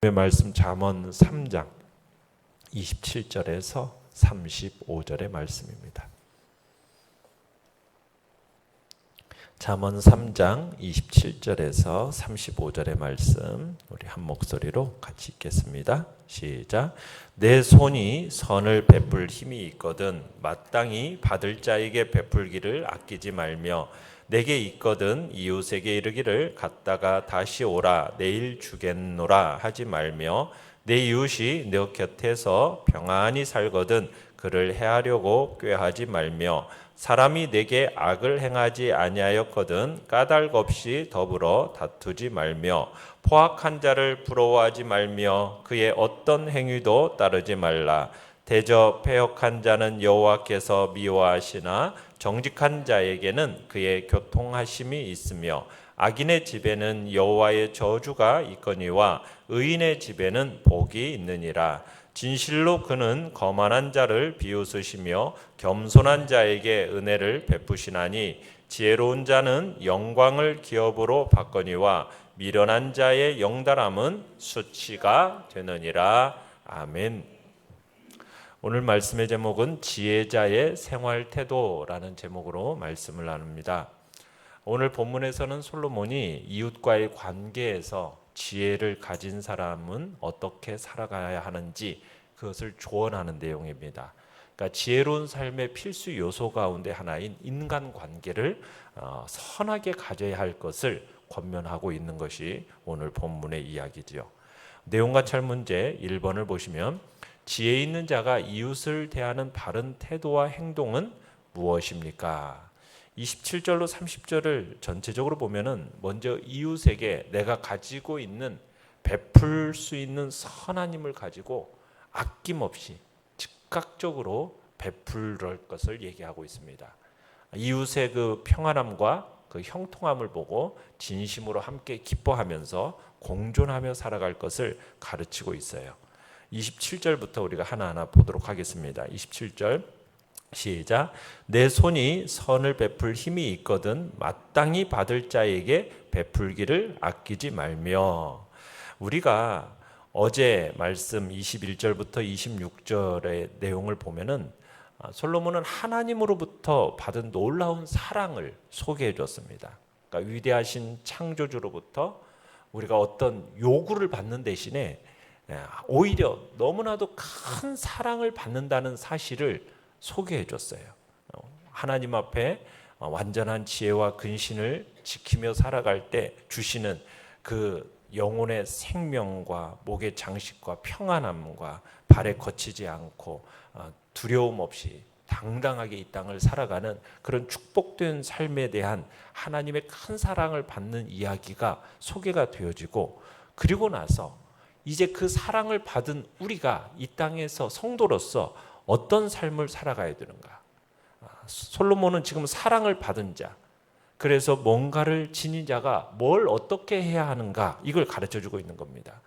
말씀 잠언 3장 27절에서 35절의 말씀입니다. 잠언 3장 27절에서 35절의 말씀 우리 한 목소리로 같이 읽겠습니다. 시작. 내 손이 선을 베풀 힘이 있거든 마땅히 받을 자에게 베풀기를 아끼지 말며 내게 있거든 이웃에게 이르기를 갔다가 다시 오라 내일 주겠노라 하지 말며 내 이웃이 너 곁에서 평안히 살거든 그를 해하려고 꾀하지 말며 사람이 내게 악을 행하지 아니하였거든 까닭 없이 더불어 다투지 말며 포악한 자를 부러워하지 말며 그의 어떤 행위도 따르지 말라. 대저 패역한 자는 여호와께서 미워하시나 정직한 자에게는 그의 교통하심이 있으며 악인의 집에는 여호와의 저주가 있거니와 의인의 집에는 복이 있느니라. 진실로 그는 거만한 자를 비웃으시며 겸손한 자에게 은혜를 베푸시나니 지혜로운 자는 영광을 기업으로 받거니와 미련한 자의 영달함은 수치가 되느니라. 아멘. 오늘 말씀의 제목은 지혜자의 생활태도라는 제목으로 말씀을 나눕니다. 오늘 본문에서는 솔로몬이 이웃과의 관계에서 지혜를 가진 사람은 어떻게 살아가야 하는지 그것을 조언하는 내용입니다. 그러니까 지혜로운 삶의 필수 요소 가운데 하나인 인간관계를 선하게 가져야 할 것을 권면하고 있는 것이 오늘 본문의 이야기죠. 내용과 철문제 1번을 보시면 지혜 있는 자가 이웃을 대하는 바른 태도와 행동은 무엇입니까? 27절로 30절을 전체적으로 보면은 먼저 이웃에게 내가 가지고 있는 베풀 수 있는 선한 힘을 가지고 아낌없이 즉각적으로 베풀 것을 얘기하고 있습니다. 이웃의 그 평안함과 그 형통함을 보고 진심으로 함께 기뻐하면서 공존하며 살아갈 것을 가르치고 있어요. 27절부터 우리가 하나하나 보도록 하겠습니다. 27절 시작. 내 손이 선을 베풀 힘이 있거든 마땅히 받을 자에게 베풀기를 아끼지 말며. 우리가 어제 말씀 21절부터 26절의 내용을 보면은 솔로몬은 하나님으로부터 받은 놀라운 사랑을 소개해 줬습니다. 그러니까 위대하신 창조주로부터 우리가 어떤 요구를 받는 대신에 오히려 너무나도 큰 사랑을 받는다는 사실을 소개해 줬어요. 하나님 앞에 완전한 지혜와 근신을 지키며 살아갈 때 주시는 그 영혼의 생명과 목의 장식과 평안함과 발에 거치지 않고 두려움 없이 당당하게 이 땅을 살아가는 그런 축복된 삶에 대한 하나님의 큰 사랑을 받는 이야기가 소개가 되어지고, 그리고 나서 이제 그 사랑을 받은 우리가 이 땅에서 성도로서 어떤 삶을 살아가야 되는가. 솔로몬은 지금 사랑을 받은 자, 그래서 뭔가를 지닌 자가 뭘 어떻게 해야 하는가, 이걸 가르쳐주고 있는 겁니다.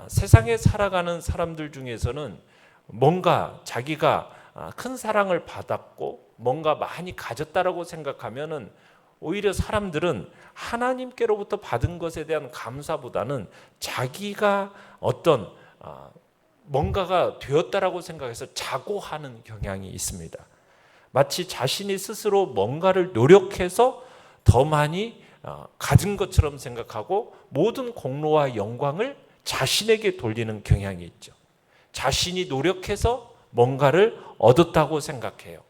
세상에 살아가는 사람들 중에서는 뭔가 자기가 큰 사랑을 받았고 뭔가 많이 가졌다라고 생각하면은 오히려 사람들은 하나님께로부터 받은 것에 대한 감사보다는 자기가 어떤 뭔가가 되었다라고 생각해서 자고하는 경향이 있습니다. 마치 자신이 스스로 뭔가를 노력해서 더 많이 가진 것처럼 생각하고 모든 공로와 영광을 자신에게 돌리는 경향이 있죠. 자신이 노력해서 뭔가를 얻었다고 생각해요.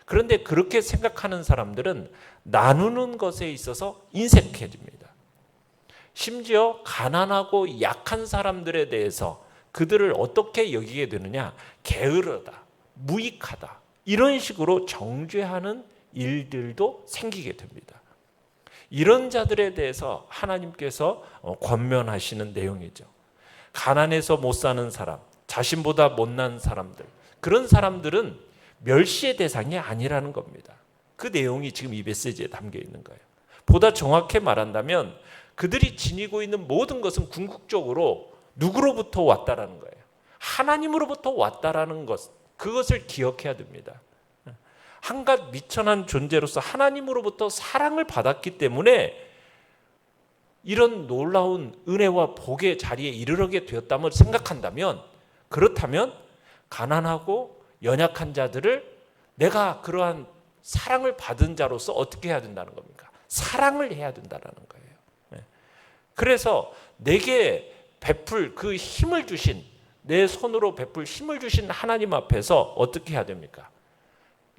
그런데 그렇게 생각하는 사람들은 나누는 것에 있어서 인색해집니다. 심지어 가난하고 약한 사람들에 대해서 그들을 어떻게 여기게 되느냐, 게으르다, 무익하다, 이런 식으로 정죄하는 일들도 생기게 됩니다. 이런 자들에 대해서 하나님께서 권면하시는 내용이죠. 가난해서 못 사는 사람, 자신보다 못난 사람들, 그런 사람들은 멸시의 대상이 아니라는 겁니다. 그 내용이 지금 이 메시지에 담겨 있는 거예요. 보다 정확히 말한다면 그들이 지니고 있는 모든 것은 궁극적으로 누구로부터 왔다라는 거예요. 하나님으로부터 왔다라는 것, 그것을 기억해야 됩니다. 한갓 미천한 존재로서 하나님으로부터 사랑을 받았기 때문에 이런 놀라운 은혜와 복의 자리에 이르게 되었다고 생각한다면, 그렇다면 가난하고 연약한 자들을 내가 그러한 사랑을 받은 자로서 어떻게 해야 된다는 겁니까? 사랑을 해야 된다는 거예요. 그래서 내게 베풀 그 힘을 주신, 내 손으로 베풀 힘을 주신 하나님 앞에서 어떻게 해야 됩니까?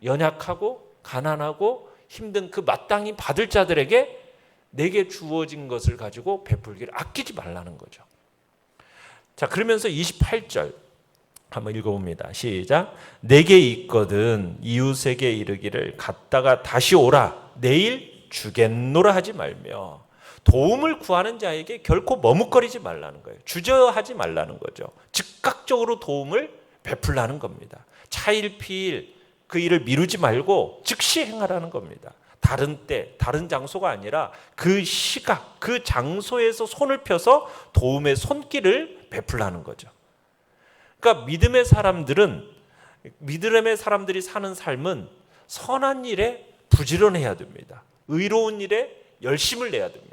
연약하고 가난하고 힘든 그 마땅히 받을 자들에게 내게 주어진 것을 가지고 베풀기를 아끼지 말라는 거죠. 자, 그러면서 28절 한번 읽어봅니다. 시작. 내게 있거든 이웃에게 이르기를 갔다가 다시 오라 내일 주겠노라 하지 말며, 도움을 구하는 자에게 결코 머뭇거리지 말라는 거예요. 주저하지 말라는 거죠. 즉각적으로 도움을 베풀라는 겁니다. 차일피일 그 일을 미루지 말고 즉시 행하라는 겁니다. 다른 때, 다른 장소가 아니라 그 시각, 그 장소에서 손을 펴서 도움의 손길을 베풀라는 거죠. 그러니까 믿음의 사람들이 사는 삶은 선한 일에 부지런해야 됩니다. 의로운 일에 열심을 내야 됩니다.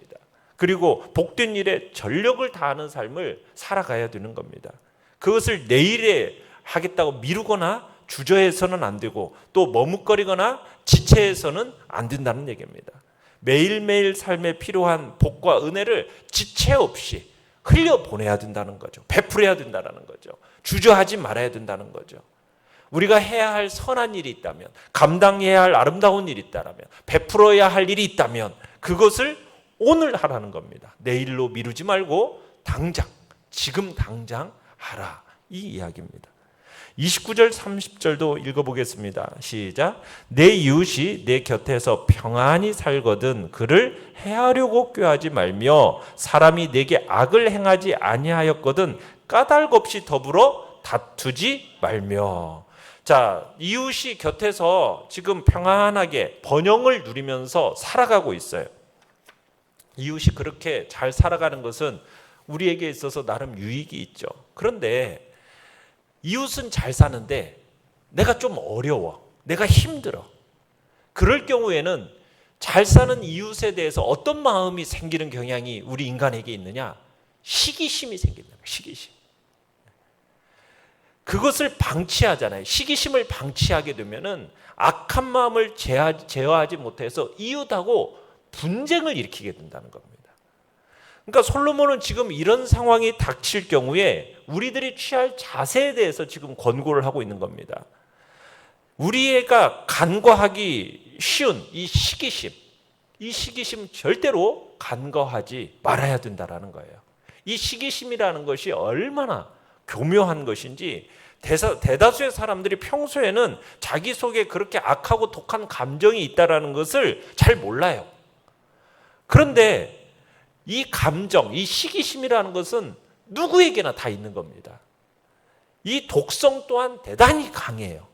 그리고 복된 일에 전력을 다하는 삶을 살아가야 되는 겁니다. 그것을 내일에 하겠다고 미루거나 주저해서는 안 되고, 또 머뭇거리거나 지체해서는 안 된다는 얘기입니다. 매일매일 삶에 필요한 복과 은혜를 지체 없이 흘려보내야 된다는 거죠. 베풀어야 된다는 거죠. 주저하지 말아야 된다는 거죠. 우리가 해야 할 선한 일이 있다면, 감당해야 할 아름다운 일이 있다면, 베풀어야 할 일이 있다면 그것을 오늘 하라는 겁니다. 내일로 미루지 말고 당장, 지금 당장 하라, 이 이야기입니다. 29절 30절도 읽어보겠습니다. 시작. 내 이웃이 내 곁에서 평안히 살거든 그를 해하려고 꾀하지 말며, 사람이 내게 악을 행하지 아니하였거든 까닭 없이 더불어 다투지 말며. 자, 이웃이 곁에서 지금 평안하게 번영을 누리면서 살아가고 있어요. 이웃이 그렇게 잘 살아가는 것은 우리에게 있어서 나름 유익이 있죠. 그런데 이웃은 잘 사는데 내가 좀 어려워, 내가 힘들어. 그럴 경우에는 잘 사는 이웃에 대해서 어떤 마음이 생기는 경향이 우리 인간에게 있느냐? 시기심이 생긴다. 시기심. 그것을 방치하잖아요. 시기심을 방치하게 되면은 악한 마음을 제어하지 못해서 이웃하고 분쟁을 일으키게 된다는 겁니다. 그러니까 솔로몬은 지금 이런 상황이 닥칠 경우에 우리들이 취할 자세에 대해서 지금 권고를 하고 있는 겁니다. 우리가 간과하기 쉬운 이 시기심 절대로 간과하지 말아야 된다라는 거예요. 이 시기심이라는 것이 얼마나 교묘한 것인지 대다수의 사람들이 평소에는 자기 속에 그렇게 악하고 독한 감정이 있다라는 것을 잘 몰라요. 그런데 이 감정, 이 시기심이라는 것은 누구에게나 다 있는 겁니다. 이 독성 또한 대단히 강해요.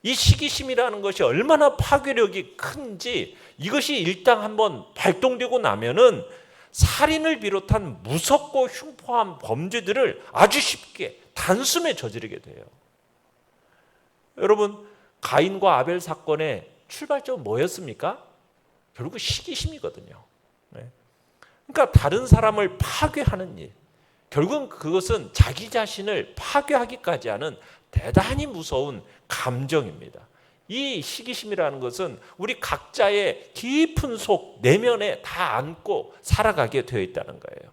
이 시기심이라는 것이 얼마나 파괴력이 큰지, 이것이 일단 한번 발동되고 나면은 살인을 비롯한 무섭고 흉포한 범죄들을 아주 쉽게 단숨에 저지르게 돼요. 여러분, 가인과 아벨 사건의 출발점은 뭐였습니까? 결국 시기심이거든요. 그러니까 다른 사람을 파괴하는 일, 결국은 그것은 자기 자신을 파괴하기까지 하는 대단히 무서운 감정입니다. 이 시기심이라는 것은 우리 각자의 깊은 속 내면에 다 안고 살아가게 되어 있다는 거예요.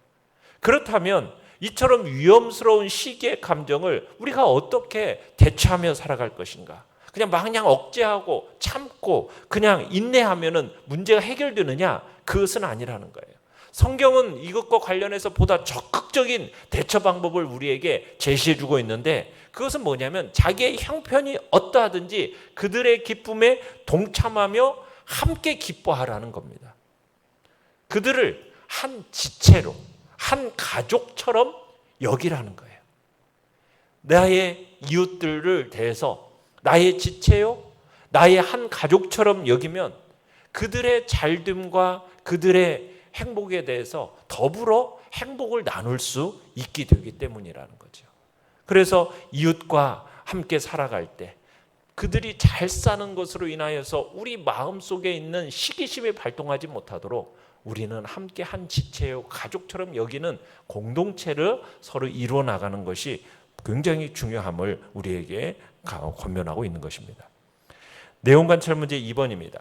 그렇다면 이처럼 위험스러운 시기의 감정을 우리가 어떻게 대처하며 살아갈 것인가? 그냥 마냥 억제하고 참고 그냥 인내하면은 문제가 해결되느냐? 그것은 아니라는 거예요. 성경은 이것과 관련해서 보다 적극적인 대처 방법을 우리에게 제시해주고 있는데, 그것은 뭐냐면 자기의 형편이 어떠하든지 그들의 기쁨에 동참하며 함께 기뻐하라는 겁니다. 그들을 한 지체로, 한 가족처럼 여기라는 거예요. 나의 이웃들을 대해서 나의 지체요, 나의 한 가족처럼 여기면 그들의 잘됨과 그들의 행복에 대해서 더불어 행복을 나눌 수 있게 되기 때문이라는 거죠. 그래서 이웃과 함께 살아갈 때 그들이 잘 사는 것으로 인하여서 우리 마음속에 있는 시기심이 발동하지 못하도록 우리는 함께 한 지체요, 가족처럼 여기는 공동체를 서로 이루어 나가는 것이 굉장히 중요함을 우리에게 권면하고 있는 것입니다. 내용 관찰 문제 2번입니다.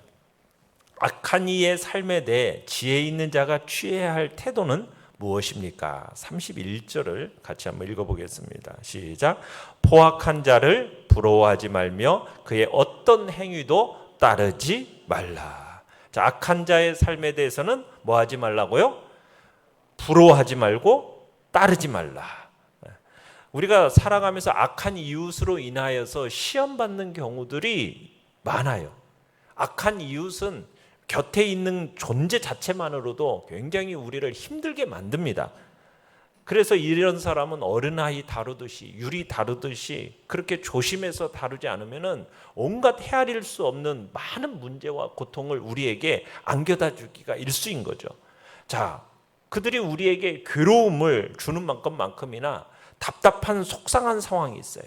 악한 이의 삶에 대해 지혜 있는 자가 취해야 할 태도는 무엇입니까? 31절을 같이 한번 읽어보겠습니다. 시작. 포악한 자를 부러워하지 말며 그의 어떤 행위도 따르지 말라. 자, 악한 자의 삶에 대해서는 뭐 하지 말라고요? 부러워하지 말고 따르지 말라. 우리가 살아가면서 악한 이웃으로 인하여서 시험받는 경우들이 많아요. 악한 이웃은 곁에 있는 존재 자체만으로도 굉장히 우리를 힘들게 만듭니다. 그래서 이런 사람은 어린아이 다루듯이, 유리 다루듯이 그렇게 조심해서 다루지 않으면 온갖 헤아릴 수 없는 많은 문제와 고통을 우리에게 안겨다 주기가 일쑤인 거죠. 자, 그들이 우리에게 괴로움을 주는 만큼이나 답답한 속상한 상황이 있어요.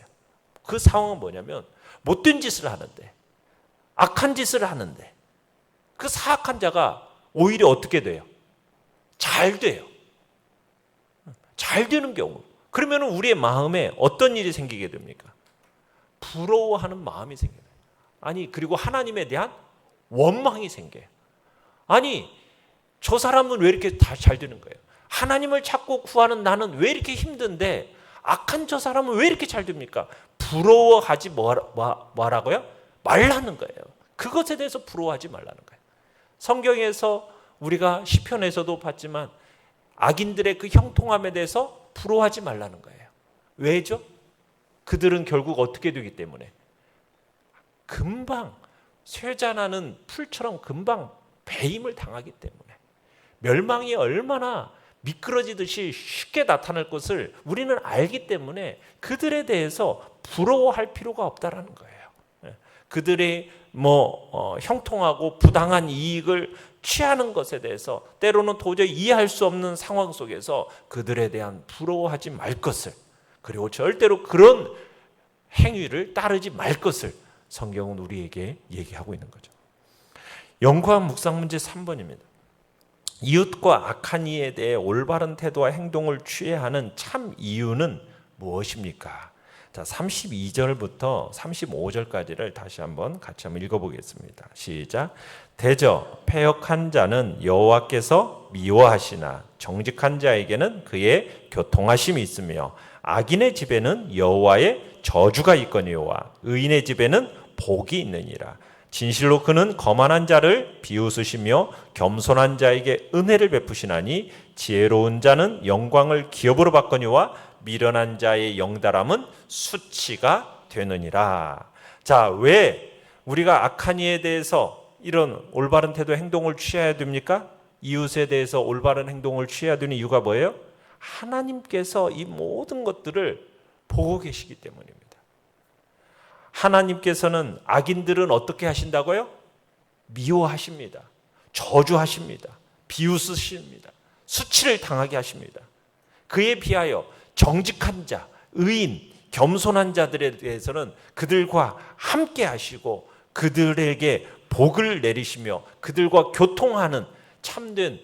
그 상황은 뭐냐면 못된 짓을 하는데, 악한 짓을 하는데 그 사악한 자가 오히려 어떻게 돼요? 잘 돼요. 잘 되는 경우. 그러면 우리의 마음에 어떤 일이 생기게 됩니까? 부러워하는 마음이 생겨요. 아니, 그리고 하나님에 대한 원망이 생겨요. 아니, 저 사람은 왜 이렇게 다 잘 되는 거예요? 하나님을 찾고 구하는 나는 왜 이렇게 힘든데 악한 저 사람은 왜 이렇게 잘 됩니까? 부러워하지 뭐라고요? 말라는 거예요. 그것에 대해서 부러워하지 말라는 거예요. 성경에서 우리가 시편에서도 봤지만 악인들의 그 형통함에 대해서 부러워하지 말라는 거예요. 왜죠? 그들은 결국 어떻게 되기 때문에 금방 쇠잔하는 풀처럼 금방 배임을 당하기 때문에 멸망이 얼마나 미끄러지듯이 쉽게 나타날 것을 우리는 알기 때문에 그들에 대해서 부러워할 필요가 없다라는 거예요. 그들의 형통하고 부당한 이익을 취하는 것에 대해서 때로는 도저히 이해할 수 없는 상황 속에서 그들에 대한 부러워하지 말 것을, 그리고 절대로 그런 행위를 따르지 말 것을 성경은 우리에게 얘기하고 있는 거죠. 연구한 묵상 문제 3번입니다. 이웃과 악한 이에 대해 올바른 태도와 행동을 취해야 하는 참 이유는 무엇입니까? 자, 32절부터 35절까지를 다시 한번 같이 한번 읽어보겠습니다. 시작. 대저 패역한 자는 여호와께서 미워하시나 정직한 자에게는 그의 교통하심이 있으며 악인의 집에는 여호와의 저주가 있거니와 의인의 집에는 복이 있느니라. 진실로 그는 거만한 자를 비웃으시며 겸손한 자에게 은혜를 베푸시나니 지혜로운 자는 영광을 기업으로 받거니와 미련한 자의 영달함은 수치가 되느니라. 자, 왜 우리가 악한 이에 대해서 이런 올바른 태도 행동을 취해야 됩니까? 이웃에 대해서 올바른 행동을 취해야 되는 이유가 뭐예요? 하나님께서 이 모든 것들을 보고 계시기 때문입니다. 하나님께서는 악인들은 어떻게 하신다고요? 미워하십니다. 저주하십니다. 비웃으십니다. 수치를 당하게 하십니다. 그에 비하여 정직한 자, 의인, 겸손한 자들에 대해서는 그들과 함께 하시고 그들에게 복을 내리시며 그들과 교통하는 참된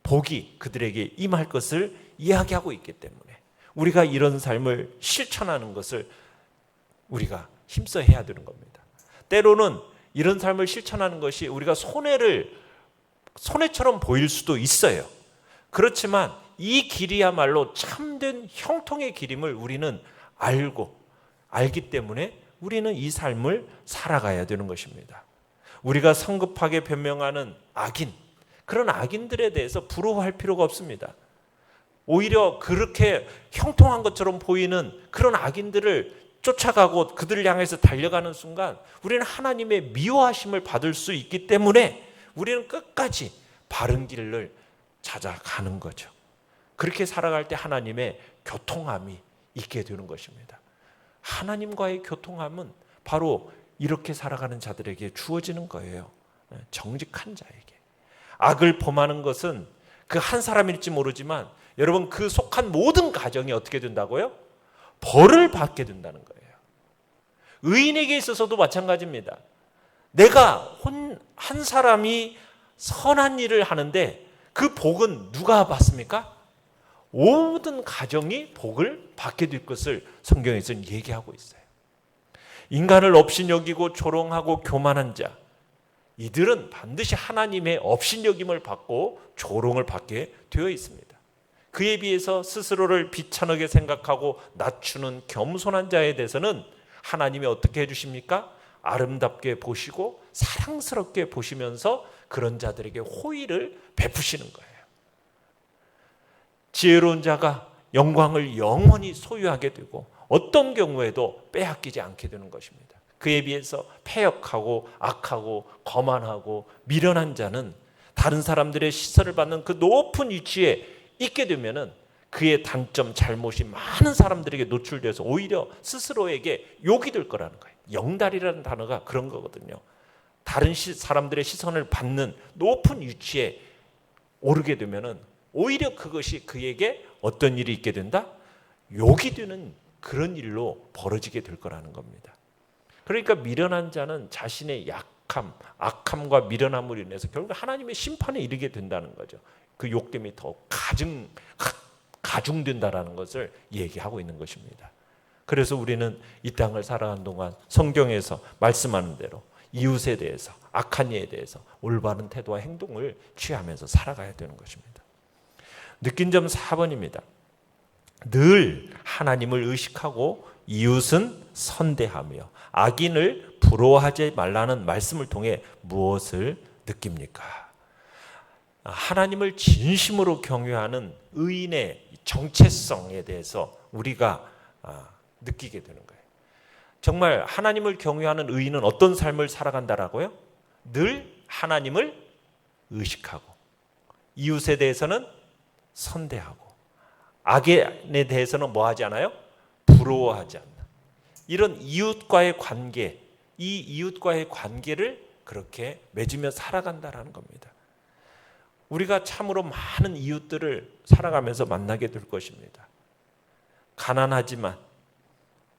복이 그들에게 임할 것을 이야기하고 있기 때문에 우리가 이런 삶을 실천하는 것을 우리가 힘써 해야 되는 겁니다. 때로는 이런 삶을 실천하는 것이 우리가 손해처럼 보일 수도 있어요. 그렇지만 이 길이야말로 참된 형통의 길임을 우리는 알기 때문에 우리는 이 삶을 살아가야 되는 것입니다. 우리가 성급하게 변명하는 악인, 그런 악인들에 대해서 부러워할 필요가 없습니다. 오히려 그렇게 형통한 것처럼 보이는 그런 악인들을 쫓아가고 그들을 향해서 달려가는 순간 우리는 하나님의 미워하심을 받을 수 있기 때문에 우리는 끝까지 바른 길을 찾아가는 거죠. 그렇게 살아갈 때 하나님의 교통함이 있게 되는 것입니다. 하나님과의 교통함은 바로 이렇게 살아가는 자들에게 주어지는 거예요. 정직한 자에게. 악을 범하는 것은 그 한 사람일지 모르지만 여러분 그 속한 모든 가정이 어떻게 된다고요? 벌을 받게 된다는 거예요. 의인에게 있어서도 마찬가지입니다. 내가 한 사람이 선한 일을 하는데 그 복은 누가 받습니까? 모든 가정이 복을 받게 될 것을 성경에서는 얘기하고 있어요. 인간을 업신여기고 조롱하고 교만한 자, 이들은 반드시 하나님의 업신여김을 받고 조롱을 받게 되어 있습니다. 그에 비해서 스스로를 비천하게 생각하고 낮추는 겸손한 자에 대해서는 하나님이 어떻게 해주십니까? 아름답게 보시고 사랑스럽게 보시면서 그런 자들에게 호의를 베푸시는 거예요. 지혜로운 자가 영광을 영원히 소유하게 되고 어떤 경우에도 빼앗기지 않게 되는 것입니다. 그에 비해서 패역하고 악하고 거만하고 미련한 자는 다른 사람들의 시선을 받는 그 높은 위치에 있게 되면은 그의 단점, 잘못이 많은 사람들에게 노출돼서 오히려 스스로에게 욕이 될 거라는 거예요. 영달이라는 단어가 그런 거거든요. 다른 사람들의 시선을 받는 높은 위치에 오르게 되면은 오히려 그것이 그에게 어떤 일이 있게 된다? 욕이 되는 그런 일로 벌어지게 될 거라는 겁니다. 그러니까 미련한 자는 자신의 약함, 악함과 미련함으로 인해서 결국 하나님의 심판에 이르게 된다는 거죠. 그 욕됨이 더 가중된다라는 것을 얘기하고 있는 것입니다. 그래서 우리는 이 땅을 살아가는 동안 성경에서 말씀하는 대로 이웃에 대해서, 악한 이에 대해서 올바른 태도와 행동을 취하면서 살아가야 되는 것입니다. 느낀 점 4번입니다. 늘 하나님을 의식하고 이웃은 선대하며 악인을 부러워하지 말라는 말씀을 통해 무엇을 느낍니까? 하나님을 진심으로 경외하는 의인의 정체성에 대해서 우리가 느끼게 되는 거예요. 정말 하나님을 경외하는 의인은 어떤 삶을 살아간다라고요? 늘 하나님을 의식하고 이웃에 대해서는 선대하고 악인에 대해서는 뭐 하지 않아요? 부러워하지 않는 이런 이웃과의 관계, 이 이웃과의 관계를 그렇게 맺으며 살아간다라는 겁니다. 우리가 참으로 많은 이웃들을 살아가면서 만나게 될 것입니다. 가난하지만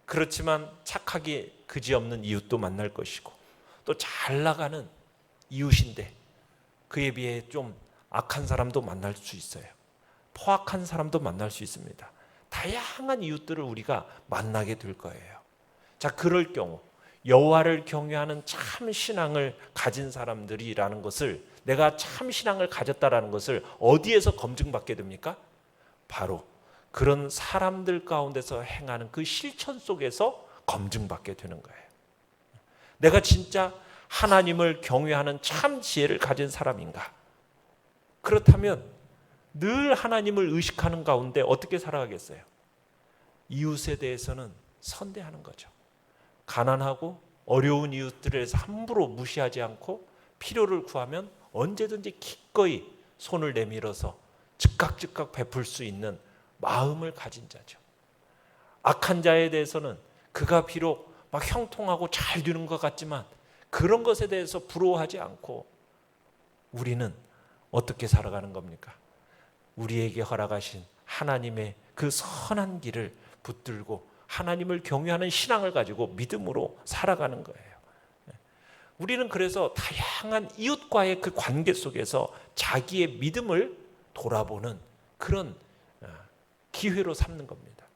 그렇지만 착하게 그지없는 이웃도 만날 것이고 또 잘 나가는 이웃인데 그에 비해 좀 악한 사람도 만날 수 있어요. 포악한 사람도 만날 수 있습니다. 다양한 이웃들을 우리가 만나게 될 거예요. 자, 그럴 경우 여호와를 경외하는 참 신앙을 가진 사람들이라는 것을 내가 참 신앙을 가졌다라는 것을 어디에서 검증받게 됩니까? 바로 그런 사람들 가운데서 행하는 그 실천 속에서 검증받게 되는 거예요. 내가 진짜 하나님을 경외하는 참 지혜를 가진 사람인가? 그렇다면 늘 하나님을 의식하는 가운데 어떻게 살아가겠어요? 이웃에 대해서는 선대하는 거죠. 가난하고 어려운 이웃들에 대해서 함부로 무시하지 않고 필요를 구하면 언제든지 기꺼이 손을 내밀어서 즉각 베풀 수 있는 마음을 가진 자죠. 악한 자에 대해서는 그가 비록 막 형통하고 잘 되는 것 같지만 그런 것에 대해서 부러워하지 않고 우리는 어떻게 살아가는 겁니까? 우리에게 허락하신 하나님의 그 선한 길을 붙들고 하나님을 경외하는 신앙을 가지고 믿음으로 살아가는 거예요. 우리는 그래서 다양한 이웃과의 그 관계 속에서 자기의 믿음을 돌아보는 그런 기회로 삼는 겁니다.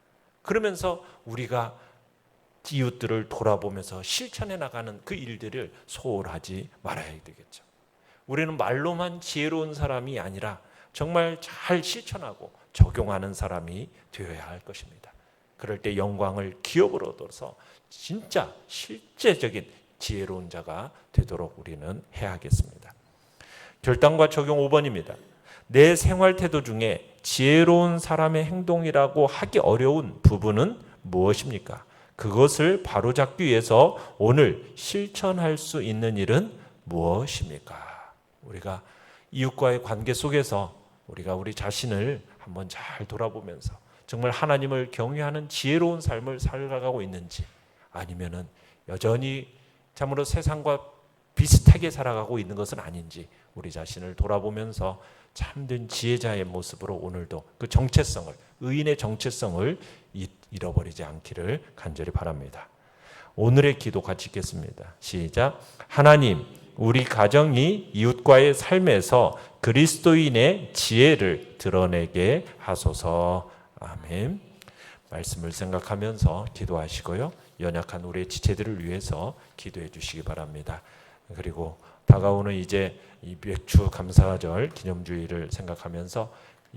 그러면서 우리가 이웃들을 돌아보면서 실천해 나가는 그 일들을 소홀하지 말아야 되겠죠. 우리는 말로만 지혜로운 사람이 아니라 정말 잘 실천하고 적용하는 사람이 되어야 할 것입니다. 그럴 때 영광을 기업으로 얻어서 진짜 실제적인 지혜로운 자가 되도록 우리는 해야겠습니다. 결단과 적용 5번입니다. 내 생활 태도 중에 지혜로운 사람의 행동이라고 하기 어려운 부분은 무엇입니까? 그것을 바로잡기 위해서 오늘 실천할 수 있는 일은 무엇입니까? 우리가 이웃과의 관계 속에서 우리가 우리 자신을 한번 잘 돌아보면서 정말 하나님을 경외하는 지혜로운 삶을 살아가고 있는지 아니면은 여전히 참으로 세상과 비슷하게 살아가고 있는 것은 아닌지 우리 자신을 돌아보면서 참된 지혜자의 모습으로 오늘도 그 정체성을, 의인의 정체성을 잃어버리지 않기를 간절히 바랍니다. 오늘의 기도 같이 읽겠습니다. 시작. 하나님, 우리 가정이 이웃과의 삶에서 그리스도인의 지혜를 드러내게 하소서. 아멘. 말씀을 생각하면서 기도하시고요. 연약한 우리의 지체들을 위해서 기도해 주시기 바랍니다. 그리고 다가오는 이제 이 맥주 감사절 기념주일을 생각하면서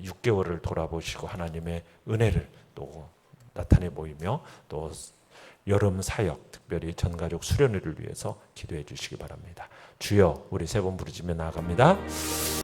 6개월을 돌아보시고 하나님의 은혜를 또 나타내 보이며 또 여름 사역, 특별히 전가족 수련회를 위해서 기도해 주시기 바랍니다. 주여, 우리 세 번 부르짖며 나아갑니다.